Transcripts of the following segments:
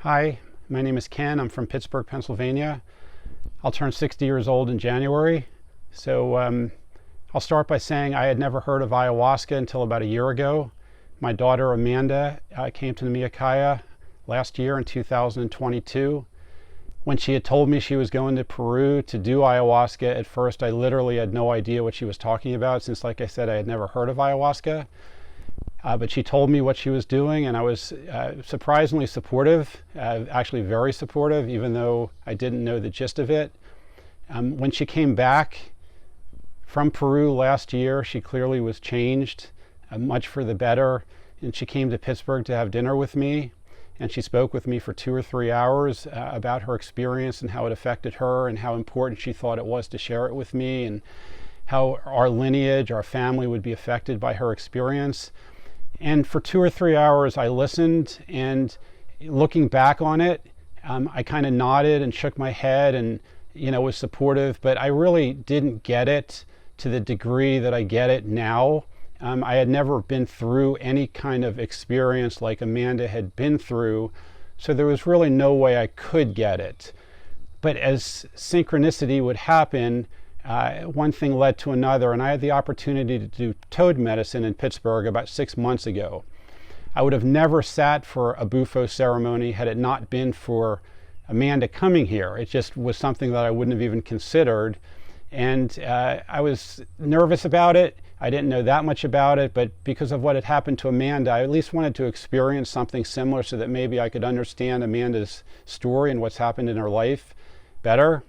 Hi, my name is Ken. I'm from Pittsburgh, Pennsylvania. I'll turn 60 years old in January. So I'll start by saying I had never heard of ayahuasca until about a year ago. My daughter Amanda came to the Miyakaya last year in 2022. When she had told me she was going to Peru to do ayahuasca, at first I literally had no idea what she was talking about, since, like I said, I had never heard of ayahuasca. But she told me what she was doing, and I was surprisingly supportive, actually very supportive, even though I didn't know the gist of it. When she came back from Peru last year, she clearly was changed, much for the better. And she came to Pittsburgh to have dinner with me, and she spoke with me for 2 or 3 hours about her experience and how it affected her and how important she thought it was to share it with me, and how our lineage, our family would be affected by her experience. And for 2 or 3 hours I listened, and looking back on it, I kind of nodded and shook my head and was supportive, but I really didn't get it to the degree that I get it now. I had never been through any kind of experience like Amanda had been through, so there was really no way I could get it. But as synchronicity would happen, one thing led to another, and I had the opportunity to do toad medicine in Pittsburgh about 6 months ago. I would have never sat for a Bufo ceremony had it not been for Amanda coming here. It just was something that I wouldn't have even considered, and I was nervous about it. I didn't know that much about it, but because of what had happened to Amanda, I at least wanted to experience something similar so that maybe I could understand Amanda's story and what's happened in her life better.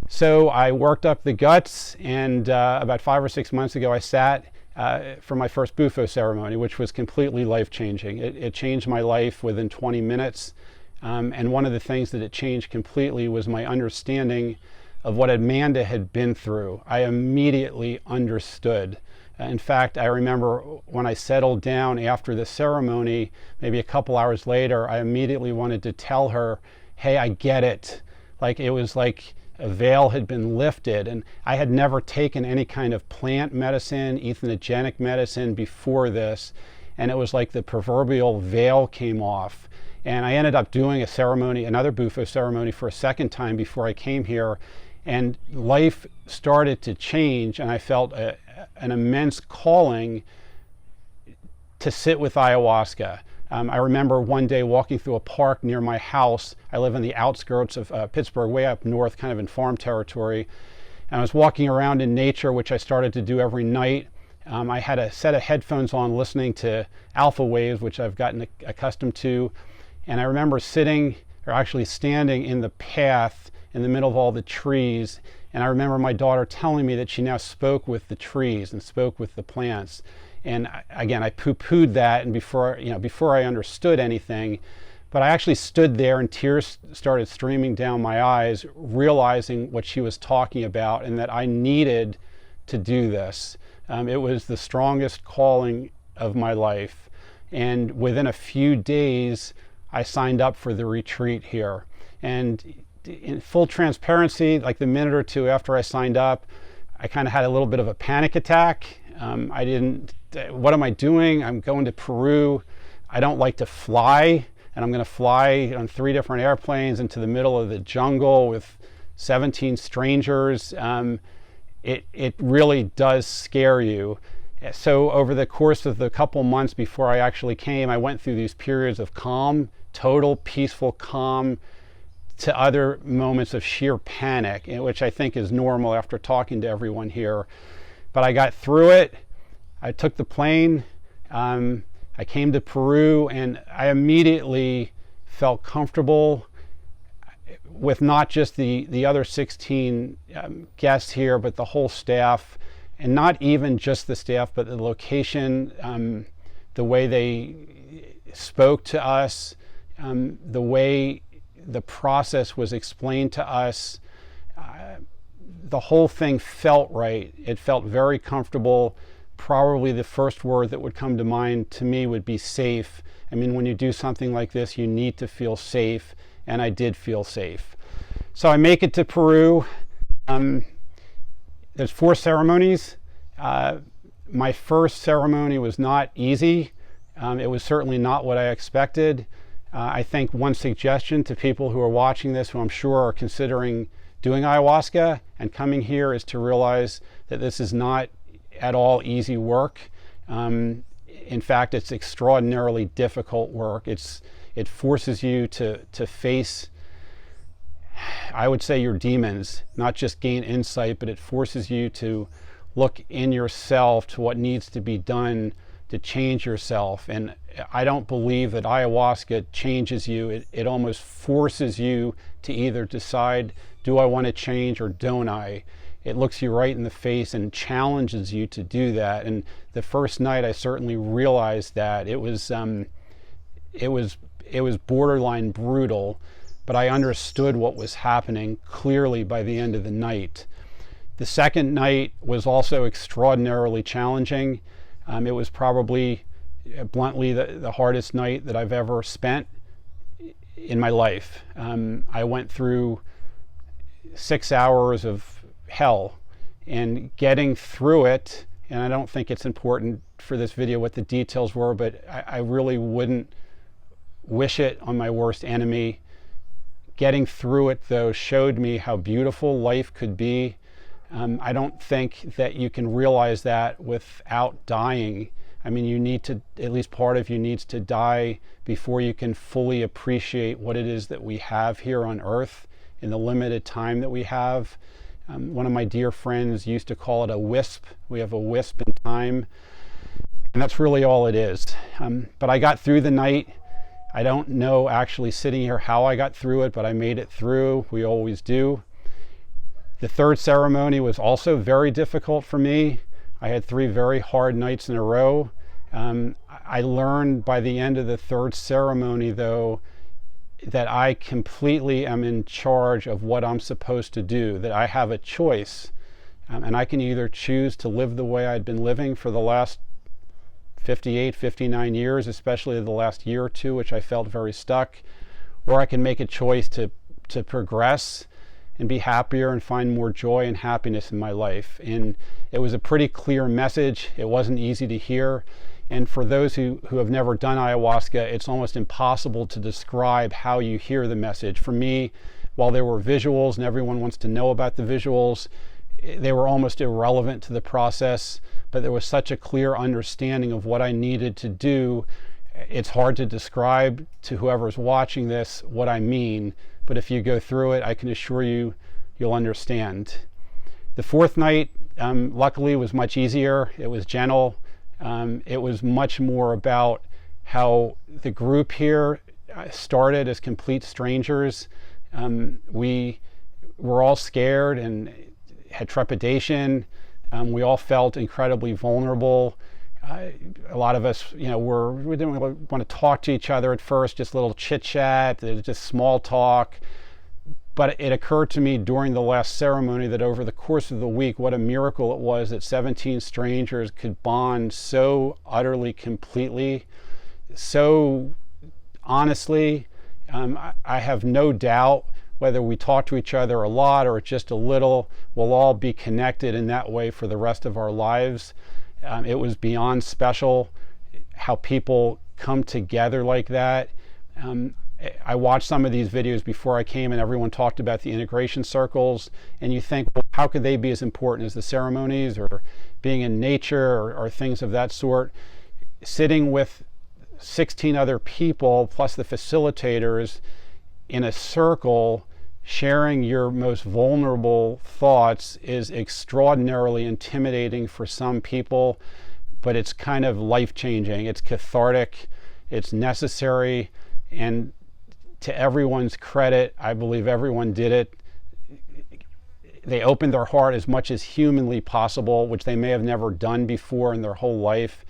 So I worked up the guts, and about 5 or 6 months ago I sat for my first Bufo ceremony, which was completely life-changing. It changed my life within 20 minutes, and one of the things that it changed completely was my understanding of what Amanda had been through. I immediately understood. In fact, I remember when I settled down after the ceremony, maybe a couple hours later, I immediately wanted to tell her, hey, I get it. Like, it was like a veil had been lifted, and I had never taken any kind of plant medicine, ethanogenic medicine before this, and it was like the proverbial veil came off. And I ended up doing a ceremony, another Bufo ceremony, for a second time before I came here, and life started to change, and I felt an immense calling to sit with ayahuasca. I remember one day walking through a park near my house. I live in the outskirts of Pittsburgh, way up north, kind of in farm territory. And I was walking around in nature, which I started to do every night. I had a set of headphones on listening to alpha waves, which I've gotten accustomed to. And I remember sitting, or actually standing in the path in the middle of all the trees. And I remember my daughter telling me that she now spoke with the trees and spoke with the plants. And again, I poo-pooed that, and before I understood anything, but I actually stood there and tears started streaming down my eyes, realizing what she was talking about and that I needed to do this. It was the strongest calling of my life. And within a few days, I signed up for the retreat here. And in full transparency, like the minute or two after I signed up, I kind of had a little bit of a panic attack. What am I doing? I'm going to Peru. I don't like to fly, and I'm going to fly on 3 different airplanes into the middle of the jungle with 17 strangers. It really does scare you. So over the course of the couple months before I actually came, I went through these periods of calm, total peaceful calm, to other moments of sheer panic, which I think is normal after talking to everyone here. But I got through it. I took the plane. I came to Peru, and I immediately felt comfortable with not just the other 16 guests here, but the whole staff, and not even just the staff, but the location, the way they spoke to us, the way the process was explained to us. The whole thing felt right. It felt very comfortable. Probably the first word that would come to mind to me would be safe. I mean, when you do something like this, you need to feel safe, and I did feel safe. So I make it to Peru. There's 4 ceremonies. My first ceremony was not easy. It was certainly not what I expected. I think one suggestion to people who are watching this, who I'm sure are considering doing ayahuasca and coming here, is to realize that this is not at all easy work. In fact, it's extraordinarily difficult work. It forces you to face, I would say, your demons, not just gain insight, but it forces you to look in yourself to what needs to be done to change yourself. And I don't believe that ayahuasca changes you. It almost forces you to either decide, do I want to change or don't I? It looks you right in the face and challenges you to do that. And the first night I certainly realized that. It was borderline brutal, but I understood what was happening clearly by the end of the night. The second night was also extraordinarily challenging. It was probably, bluntly, the hardest night that I've ever spent in my life. I went through 6 hours of hell, and getting through it, and I don't think it's important for this video what the details were, but I really wouldn't wish it on my worst enemy. Getting through it, though, showed me how beautiful life could be. I don't think that you can realize that without dying. I mean, you need to, at least part of you needs to die before you can fully appreciate what it is that we have here on earth in the limited time that we have. One of my dear friends used to call it a wisp. We have a wisp in time, and that's really all it is. But I got through the night. I don't know actually sitting here how I got through it, but I made it through. We always do. The third ceremony was also very difficult for me. I had 3 very hard nights in a row. I learned by the end of the third ceremony, though, that I completely am in charge of what I'm supposed to do, that I have a choice. And I can either choose to live the way I'd been living for the last 58, 59 years, especially the last year or two, which I felt very stuck, or I can make a choice to progress and be happier and find more joy and happiness in my life. And it was a pretty clear message. It wasn't easy to hear. And for those who have never done ayahuasca, it's almost impossible to describe how you hear the message. For me, while there were visuals and everyone wants to know about the visuals, they were almost irrelevant to the process, but there was such a clear understanding of what I needed to do. It's hard to describe to whoever's watching this what I mean, but if you go through it, I can assure you, you'll understand. The fourth night, luckily, was much easier. It was gentle. It was much more about how the group here started as complete strangers. We were all scared and had trepidation. We all felt incredibly vulnerable. A lot of us, we didn't really want to talk to each other at first, just a little chit chat, just small talk. But it occurred to me during the last ceremony that over the course of the week, what a miracle it was that 17 strangers could bond so utterly, completely, so honestly. I have no doubt whether we talk to each other a lot or just a little, we'll all be connected in that way for the rest of our lives. It was beyond special how people come together like that. I watched some of these videos before I came, and everyone talked about the integration circles, and you think, well, how could they be as important as the ceremonies or being in nature or things of that sort? Sitting with 16 other people plus the facilitators in a circle sharing your most vulnerable thoughts is extraordinarily intimidating for some people, but it's kind of life-changing. It's cathartic, it's necessary, and to everyone's credit, I believe everyone did it. They opened their heart as much as humanly possible, which they may have never done before in their whole life.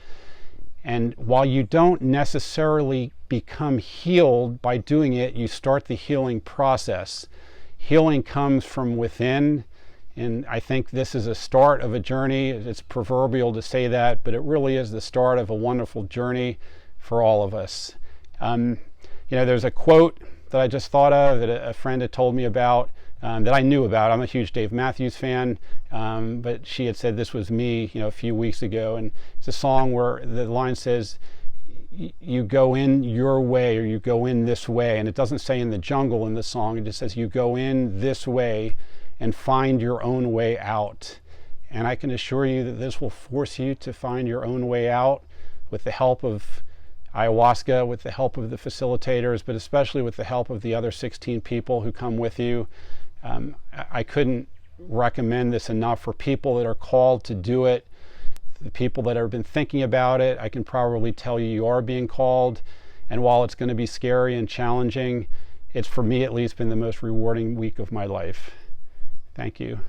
And while you don't necessarily become healed by doing it, you start the healing process. Healing comes from within, and I think this is a start of a journey. It's proverbial to say that, but it really is the start of a wonderful journey for all of us. There's a quote that I just thought of that a friend had told me about, that I knew about. I'm a huge Dave Matthews fan, but she had said this was me, a few weeks ago, and it's a song where the line says, you go in your way, or you go in this way. And it doesn't say in the jungle in the song, it just says you go in this way and find your own way out. And I can assure you that this will force you to find your own way out with the help of ayahuasca, with the help of the facilitators, but especially with the help of the other 16 people who come with you. I couldn't recommend this enough for people that are called to do it. The people that have been thinking about it, I can probably tell you, you are being called. And while it's going to be scary and challenging, it's, for me at least, been the most rewarding week of my life. Thank you.